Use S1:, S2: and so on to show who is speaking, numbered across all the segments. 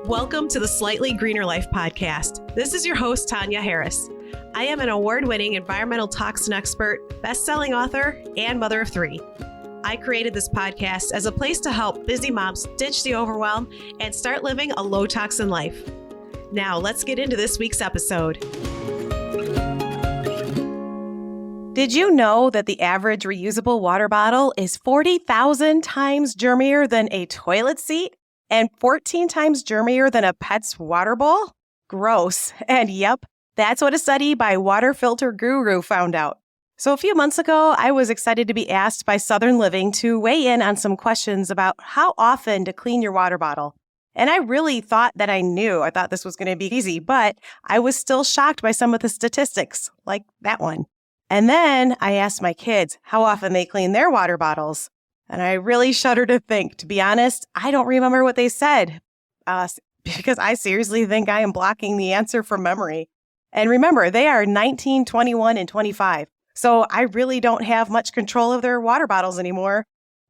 S1: Welcome to the Slightly Greener Life podcast. This is your host, Tanya Harris. I am an award-winning environmental toxin expert, best-selling author, and mother of three. I created this podcast as a place to help busy moms ditch the overwhelm and start living a low-toxin life. Now, let's get into this week's episode. Did you know that the average reusable water bottle is 40,000 times germier than a toilet seat and 14 times germier than a pet's water bowl? Gross. And yep, that's what a study by Water Filter Guru found out. So a few months ago, I was excited to be asked by Southern Living to weigh in on some questions about how often to clean your water bottle. And I really thought that I knew. I thought this was going to be easy, but I was still shocked by some of the statistics, like that one. And then I asked my kids how often they clean their water bottles. And I really shudder to think. To be honest, I don't remember what they said because I seriously think I am blocking the answer from memory. And remember, they are 19, 21, and 25. So I really don't have much control of their water bottles anymore,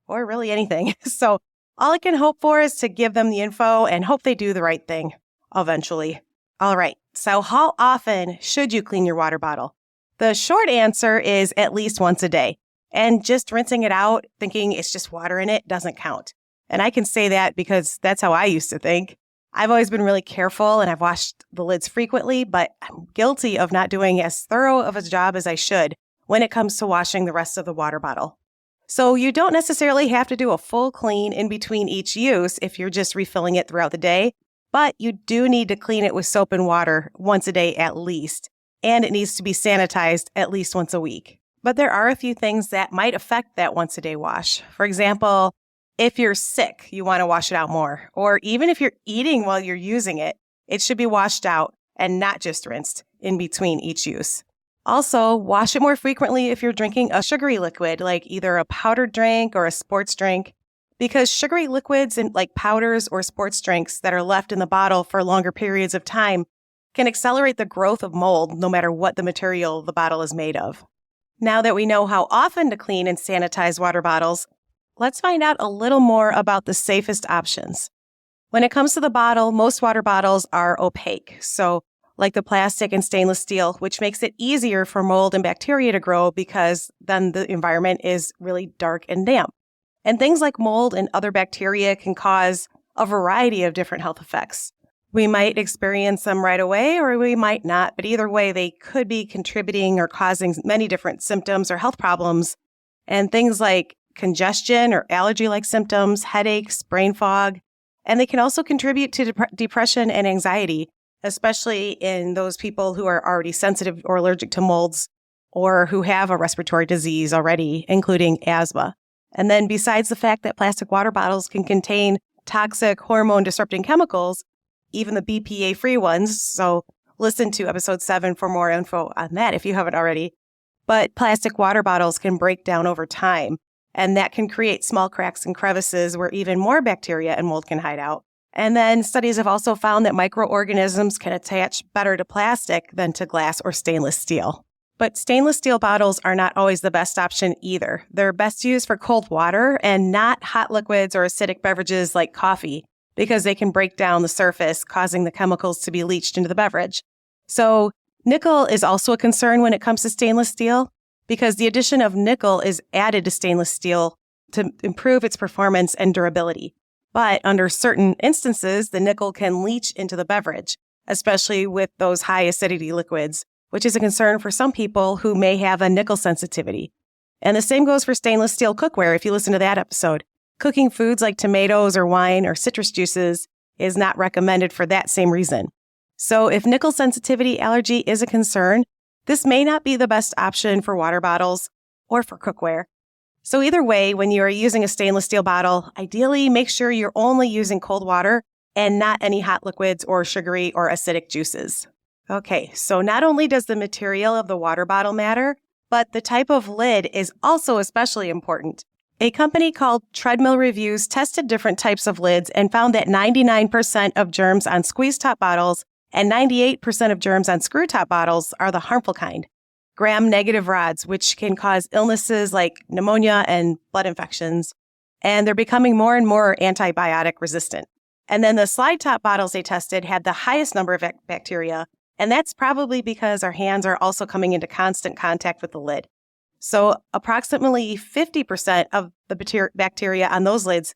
S1: or really anything. So all I can hope for is to give them the info and hope they do the right thing eventually. All right. So how often should you clean your water bottle? The short answer is at least once a day. And just rinsing it out, thinking it's just water in it, doesn't count. And I can say that because that's how I used to think. I've always been really careful and I've washed the lids frequently, but I'm guilty of not doing as thorough of a job as I should when it comes to washing the rest of the water bottle. So you don't necessarily have to do a full clean in between each use if you're just refilling it throughout the day, but you do need to clean it with soap and water once a day at least, and it needs to be sanitized at least once a week. But there are a few things that might affect that once-a-day wash. For example, if you're sick, you want to wash it out more. Or even if you're eating while you're using it, it should be washed out and not just rinsed in between each use. Also, wash it more frequently if you're drinking a sugary liquid, like either a powdered drink or a sports drink, because sugary liquids and like powders or sports drinks that are left in the bottle for longer periods of time can accelerate the growth of mold no matter what the material the bottle is made of. Now that we know how often to clean and sanitize water bottles, let's find out a little more about the safest options. When it comes to the bottle, most water bottles are opaque, so like the plastic and stainless steel, which makes it easier for mold and bacteria to grow because then the environment is really dark and damp. And things like mold and other bacteria can cause a variety of different health effects. We might experience them right away or we might not, but either way, they could be contributing or causing many different symptoms or health problems. And things like congestion or allergy-like symptoms, headaches, brain fog, and they can also contribute to depression and anxiety, especially in those people who are already sensitive or allergic to molds or who have a respiratory disease already, including asthma. And then besides the fact that plastic water bottles can contain toxic hormone-disrupting chemicals, even the BPA-free ones, so listen to episode 7 for more info on that if you haven't already. But plastic water bottles can break down over time, and that can create small cracks and crevices where even more bacteria and mold can hide out. And then studies have also found that microorganisms can attach better to plastic than to glass or stainless steel. But stainless steel bottles are not always the best option either. They're best used for cold water and not hot liquids or acidic beverages like coffee, because they can break down the surface, causing the chemicals to be leached into the beverage. So nickel is also a concern when it comes to stainless steel, because the addition of nickel is added to stainless steel to improve its performance and durability. But under certain instances, the nickel can leach into the beverage, especially with those high acidity liquids, which is a concern for some people who may have a nickel sensitivity. And the same goes for stainless steel cookware if you listen to that episode. Cooking foods like tomatoes or wine or citrus juices is not recommended for that same reason. So if nickel sensitivity allergy is a concern, this may not be the best option for water bottles or for cookware. So either way, when you are using a stainless steel bottle, ideally make sure you're only using cold water and not any hot liquids or sugary or acidic juices. Okay, so not only does the material of the water bottle matter, but the type of lid is also especially important. A company called Treadmill Reviews tested different types of lids and found that 99% of germs on squeeze-top bottles and 98% of germs on screw-top bottles are the harmful kind. Gram-negative rods, which can cause illnesses like pneumonia and blood infections, and they're becoming more and more antibiotic resistant. And then the slide top bottles they tested had the highest number of bacteria, and that's probably because our hands are also coming into constant contact with the lid. So approximately 50% of the bacteria on those lids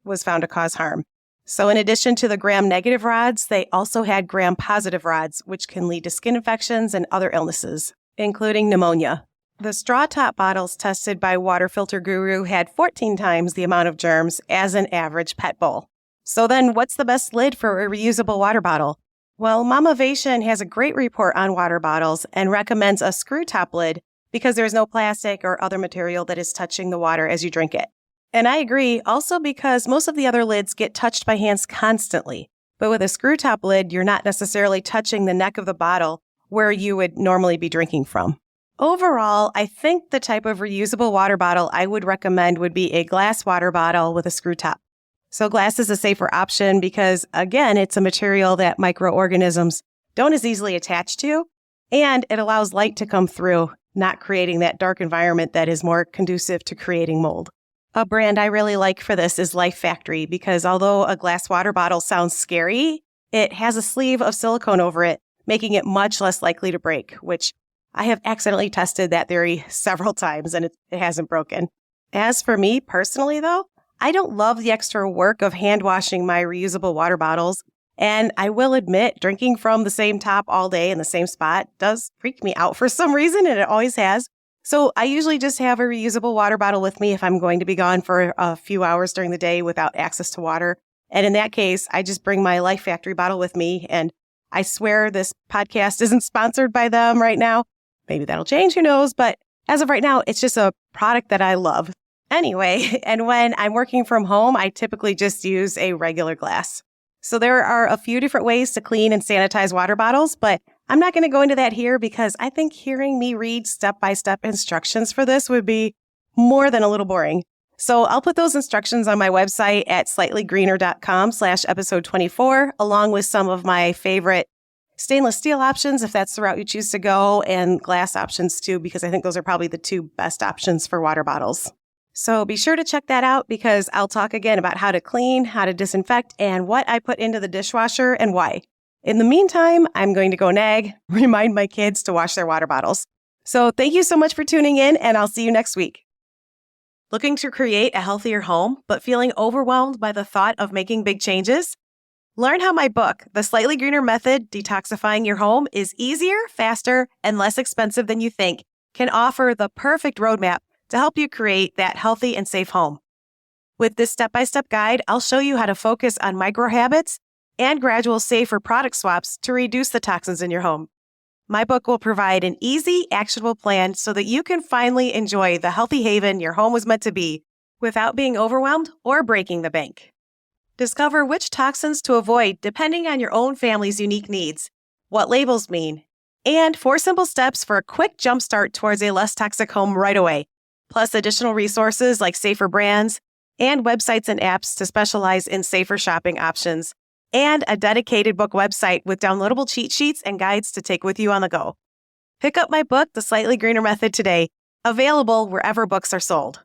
S1: was found to cause harm. So in addition to the gram-negative rods, they also had gram-positive rods, which can lead to skin infections and other illnesses, including pneumonia. The straw top bottles tested by Water Filter Guru had 14 times the amount of germs as an average PET bowl. So then what's the best lid for a reusable water bottle? Well, Mamavation has a great report on water bottles and recommends a screw top lid because there's no plastic or other material that is touching the water as you drink it. And I agree, also because most of the other lids get touched by hands constantly. But with a screw top lid, you're not necessarily touching the neck of the bottle where you would normally be drinking from. Overall, I think the type of reusable water bottle I would recommend would be a glass water bottle with a screw top. So glass is a safer option because, again, it's a material that microorganisms don't as easily attach to, and it allows light to come through, not creating that dark environment that is more conducive to creating mold. A brand I really like for this is Life Factory because although a glass water bottle sounds scary, it has a sleeve of silicone over it, making it much less likely to break, which I have accidentally tested that theory several times and it hasn't broken. As for me personally, though, I don't love the extra work of hand washing my reusable water bottles. And I will admit, drinking from the same top all day in the same spot does freak me out for some reason, and it always has. So I usually just have a reusable water bottle with me if I'm going to be gone for a few hours during the day without access to water. And in that case, I just bring my Life Factory bottle with me. And I swear this podcast isn't sponsored by them right now. Maybe that'll change, who knows? But as of right now, it's just a product that I love. Anyway, and when I'm working from home, I typically just use a regular glass. So there are a few different ways to clean and sanitize water bottles, but I'm not going to go into that here because I think hearing me read step-by-step instructions for this would be more than a little boring. So I'll put those instructions on my website at slightlygreener.com/episode 24, along with some of my favorite stainless steel options, if that's the route you choose to go, and glass options too, because I think those are probably the two best options for water bottles. So be sure to check that out because I'll talk again about how to clean, how to disinfect, and what I put into the dishwasher and why. In the meantime, I'm going to go remind my kids to wash their water bottles. So thank you so much for tuning in, and I'll see you next week. Looking to create a healthier home, but feeling overwhelmed by the thought of making big changes? Learn how my book, The Slightly Greener Method, Detoxifying Your Home, is easier, faster, and less expensive than you think, can offer the perfect roadmap to help you create that healthy and safe home. With this step-by-step guide, I'll show you how to focus on micro habits and gradual safer product swaps to reduce the toxins in your home. My book will provide an easy, actionable plan so that you can finally enjoy the healthy haven your home was meant to be without being overwhelmed or breaking the bank. Discover which toxins to avoid depending on your own family's unique needs, what labels mean, and 4 simple steps for a quick jumpstart towards a less toxic home right away, plus additional resources like safer brands and websites and apps to specialize in safer shopping options, and a dedicated book website with downloadable cheat sheets and guides to take with you on the go. Pick up my book, The Slightly Greener Method, today, available wherever books are sold.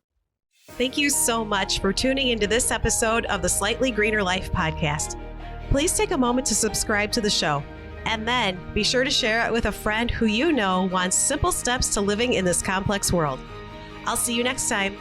S1: Thank you so much for tuning into this episode of the Slightly Greener Life podcast. Please take a moment to subscribe to the show, and then be sure to share it with a friend who you know wants simple steps to living in this complex world. I'll see you next time.